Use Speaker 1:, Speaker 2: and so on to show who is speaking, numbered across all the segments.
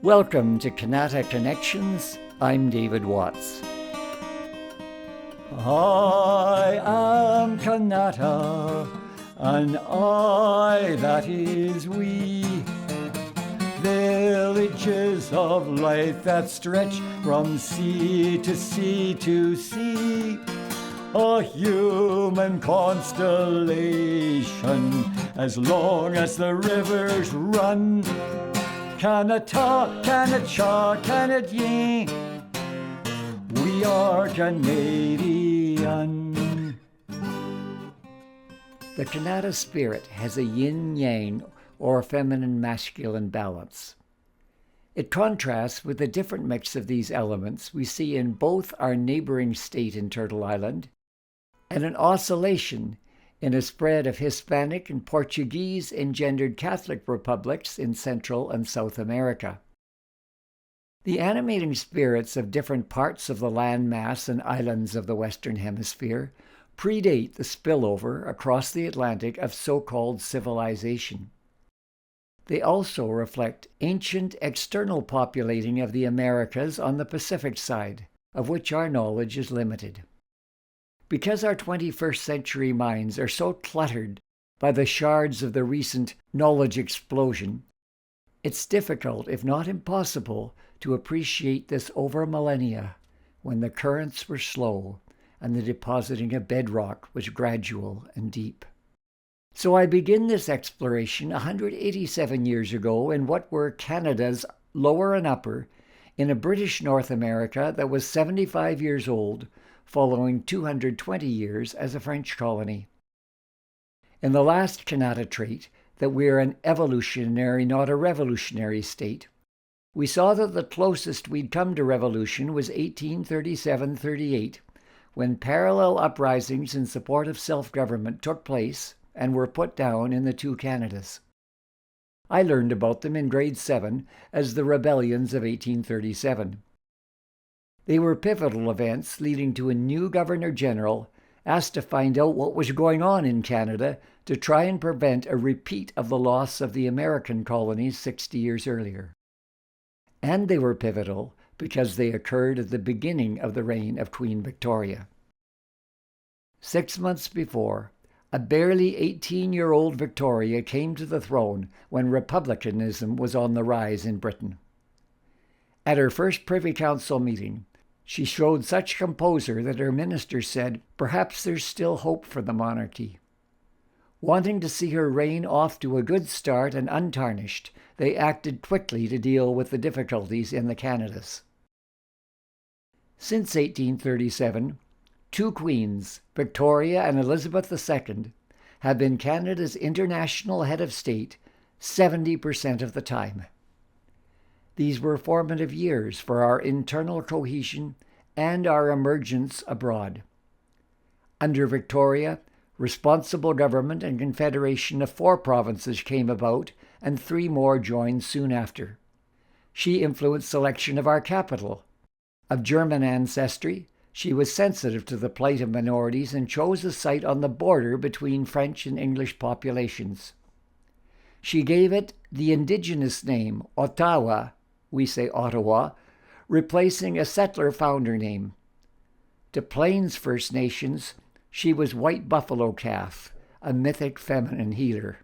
Speaker 1: Welcome to Kanata Connections. I'm David Watts. I am Kanata, and I, that is we. Villages of life that stretch from sea to sea to sea. A human constellation, as long as the rivers run. Kanata, Kanacha, Canadian, we are Canadian. The Kanata spirit has a yin-yang or feminine-masculine balance. It contrasts with the different mix of these elements we see in both our neighboring state in Turtle Island and an oscillation in a spread of Hispanic and Portuguese-engendered Catholic republics in Central and South America. The animating spirits of different parts of the landmass and islands of the Western Hemisphere predate the spillover across the Atlantic of so-called civilization. They also reflect ancient external populating of the Americas on the Pacific side, of which our knowledge is limited. Because our 21st century minds are so cluttered by the shards of the recent knowledge explosion, it's difficult, if not impossible, to appreciate this over millennia when the currents were slow and the depositing of bedrock was gradual and deep. So I begin this exploration 187 years ago in what were Canada's lower and upper in a British North America that was 75 years old, following 220 years as a French colony. In the last Kanata trait, that we're an evolutionary, not a revolutionary state, we saw that the closest we'd come to revolution was 1837-38, when parallel uprisings in support of self-government took place and were put down in the two Canadas. I learned about them in grade 7 as the rebellions of 1837. They were pivotal events leading to a new Governor-General asked to find out what was going on in Canada to try and prevent a repeat of the loss of the American colonies 60 years earlier. And they were pivotal because they occurred at the beginning of the reign of Queen Victoria. 6 months before, a barely 18-year-old Victoria came to the throne when republicanism was on the rise in Britain. At her first Privy Council meeting, she showed such composure that her ministers said, perhaps there's still hope for the monarchy. Wanting to see her reign off to a good start and untarnished, they acted quickly to deal with the difficulties in the Canadas. Since 1837, two queens, Victoria and Elizabeth II, have been Canada's international head of state 70% of the time. These were formative years for our internal cohesion and our emergence abroad. Under Victoria, responsible government and confederation of 4 provinces came about, and 3 more joined soon after. She influenced selection of our capital. Of German ancestry, she was sensitive to the plight of minorities and chose a site on the border between French and English populations. She gave it the indigenous name, Ottawa, we say Ottawa, replacing a settler founder name. To Plains First Nations, she was White Buffalo Calf, a mythic feminine healer.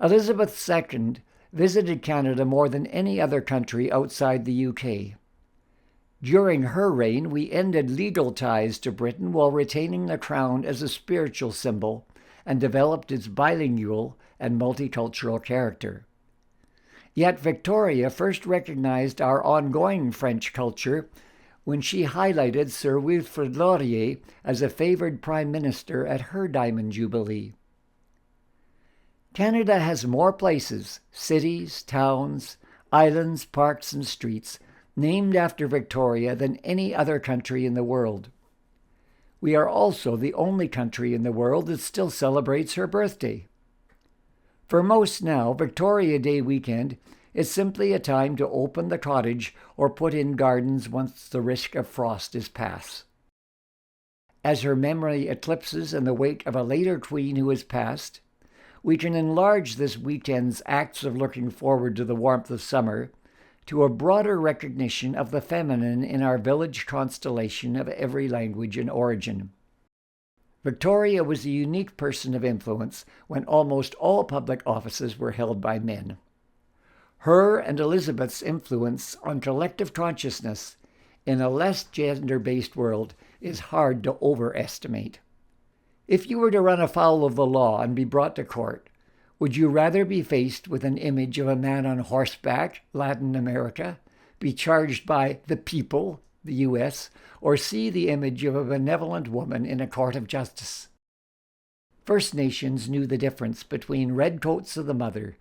Speaker 1: Elizabeth II visited Canada more than any other country outside the UK. During her reign, we ended legal ties to Britain while retaining the crown as a spiritual symbol and developed its bilingual and multicultural character. Yet Victoria first recognized our ongoing French culture when she highlighted Sir Wilfrid Laurier as a favored prime minister at her Diamond Jubilee. Canada has more places, cities, towns, islands, parks, and streets named after Victoria than any other country in the world. We are also the only country in the world that still celebrates her birthday. For most now, Victoria Day weekend is simply a time to open the cottage or put in gardens once the risk of frost is past. As her memory eclipses in the wake of a later queen who has passed, we can enlarge this weekend's acts of looking forward to the warmth of summer to a broader recognition of the feminine in our village constellation of every language and origin. Victoria was a unique person of influence when almost all public offices were held by men. Her and Elizabeth's influence on collective consciousness in a less gender-based world is hard to overestimate. If you were to run afoul of the law and be brought to court, would you rather be faced with an image of a man on horseback, Latin America, be charged by the people, the U.S., or see the image of a benevolent woman in a court of justice? First Nations knew the difference between redcoats of the mother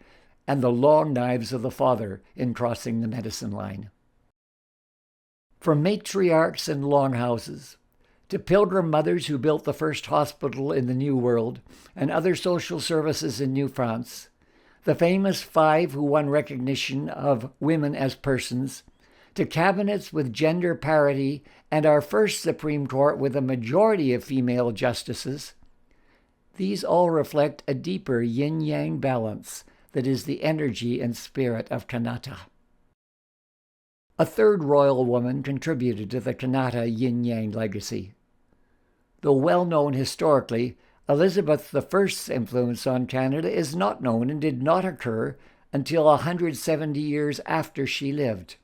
Speaker 1: and the long knives of the father in crossing the medicine line. From matriarchs and longhouses, to pilgrim mothers who built the first hospital in the New World and other social services in New France, the famous 5 who won recognition of women as persons, to cabinets with gender parity and our first Supreme Court with a majority of female justices, these all reflect a deeper yin-yang balance that is the energy and spirit of Kanata. A third royal woman contributed to the Kanata yin-yang legacy. Though well known historically, Elizabeth I's influence on Canada is not known and did not occur until 170 years after she lived.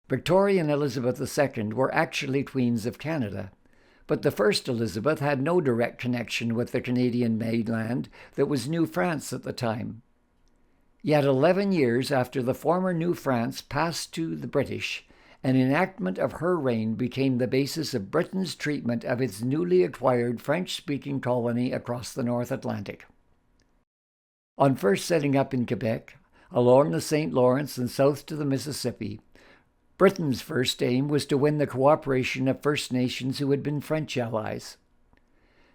Speaker 1: Victoria and Elizabeth II were actually queens of Canada, but the first Elizabeth had no direct connection with the Canadian mainland that was New France at the time. Yet 11 years after the former New France passed to the British, an enactment of her reign became the basis of Britain's treatment of its newly acquired French-speaking colony across the North Atlantic. On first setting up in Quebec, along the St. Lawrence and south to the Mississippi, Britain's first aim was to win the cooperation of First Nations who had been French allies.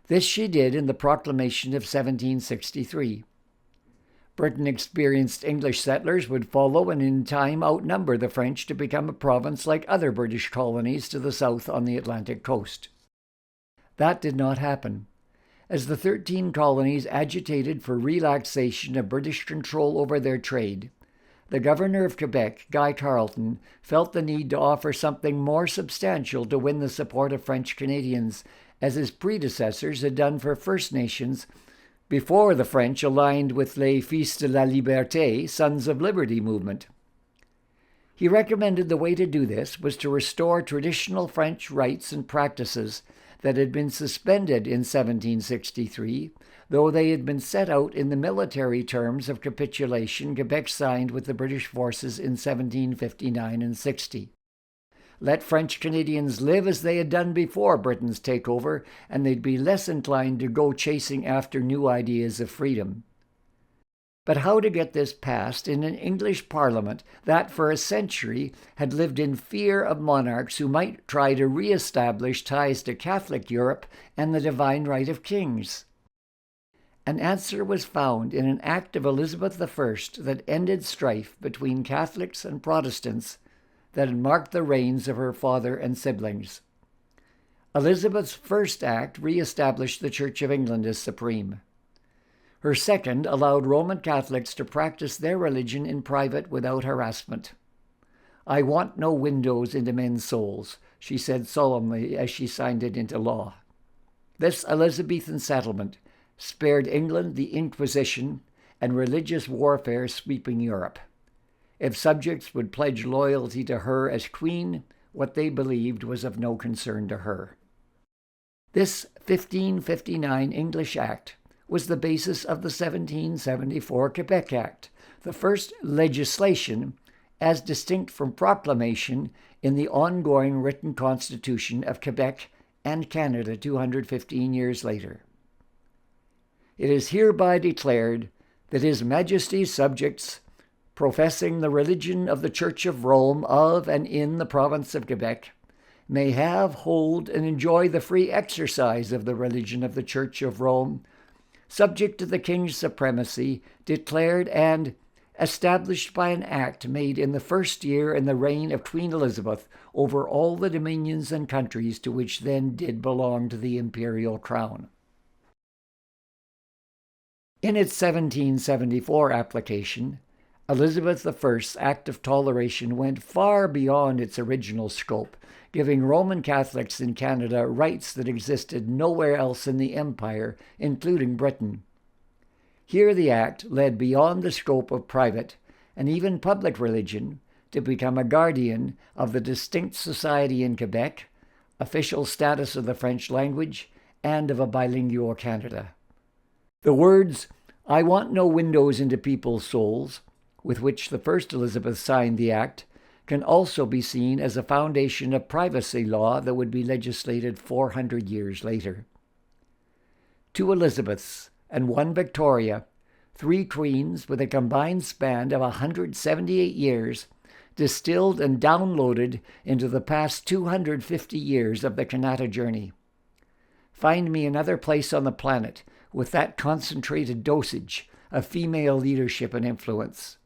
Speaker 1: This she did in the Proclamation of 1763. Britain experienced English settlers would follow and in time outnumber the French to become a province like other British colonies to the south on the Atlantic coast. That did not happen, as the 13 colonies agitated for relaxation of British control over their trade. The governor of Quebec, Guy Carleton, felt the need to offer something more substantial to win the support of French Canadians, as his predecessors had done for First Nations before the French aligned with les Fils de la Liberté, Sons of Liberty movement. He recommended the way to do this was to restore traditional French rights and practices that had been suspended in 1763, though they had been set out in the military terms of capitulation Quebec signed with the British forces in 1759 and 60. Let French Canadians live as they had done before Britain's takeover, and they'd be less inclined to go chasing after new ideas of freedom. But how to get this passed in an English parliament that for a century had lived in fear of monarchs who might try to re-establish ties to Catholic Europe and the divine right of kings? An answer was found in an act of Elizabeth I that ended strife between Catholics and Protestants that had marked the reigns of her father and siblings. Elizabeth's first act re-established the Church of England as supreme. Her second allowed Roman Catholics to practice their religion in private without harassment. "I want no windows into men's souls," she said solemnly as she signed it into law. This Elizabethan settlement spared England the Inquisition and religious warfare sweeping Europe. If subjects would pledge loyalty to her as queen, what they believed was of no concern to her. This 1559 English Act was the basis of the 1774 Quebec Act, the first legislation, as distinct from proclamation, in the ongoing written constitution of Quebec and Canada 215 years later. It is hereby declared that His Majesty's subjects, professing the religion of the Church of Rome of and in the province of Quebec, may have, hold, and enjoy the free exercise of the religion of the Church of Rome, subject to the King's supremacy, declared and established by an act made in the first year in the reign of Queen Elizabeth over all the dominions and countries to which then did belong to the imperial crown. In its 1774 application, Elizabeth I's Act of Toleration went far beyond its original scope, giving Roman Catholics in Canada rights that existed nowhere else in the Empire, including Britain. Here the Act led beyond the scope of private and even public religion to become a guardian of the distinct society in Quebec, official status of the French language, and of a bilingual Canada. The words, "I want no windows into people's souls," with which the first Elizabeth signed the Act, can also be seen as a foundation of privacy law that would be legislated 400 years later. Two Elizabeths and one Victoria, three queens with a combined span of 178 years, distilled and downloaded into the past 250 years of the Kanata journey. Find me another place on the planet with that concentrated dosage of female leadership and influence.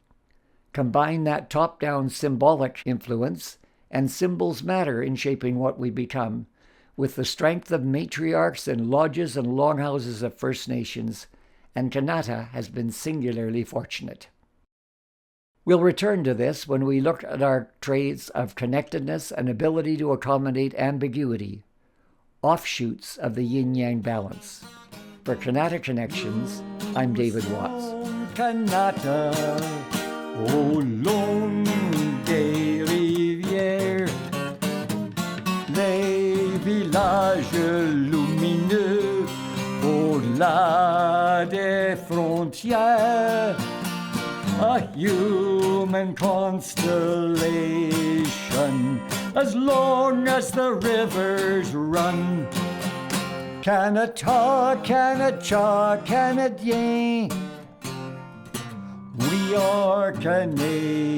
Speaker 1: Combine that top-down symbolic influence, and symbols matter in shaping what we become, with the strength of matriarchs and lodges and longhouses of First Nations, and Kanata has been singularly fortunate. We'll return to this when we look at our traits of connectedness and ability to accommodate ambiguity, offshoots of the yin-yang balance. For Kanata Connections, I'm David Watts.
Speaker 2: Kanata, au long des rivières, les villages lumineux au-delà des frontières, a human constellation as long as the rivers run. Kanata, Kanata, Canadien, we are Canadian.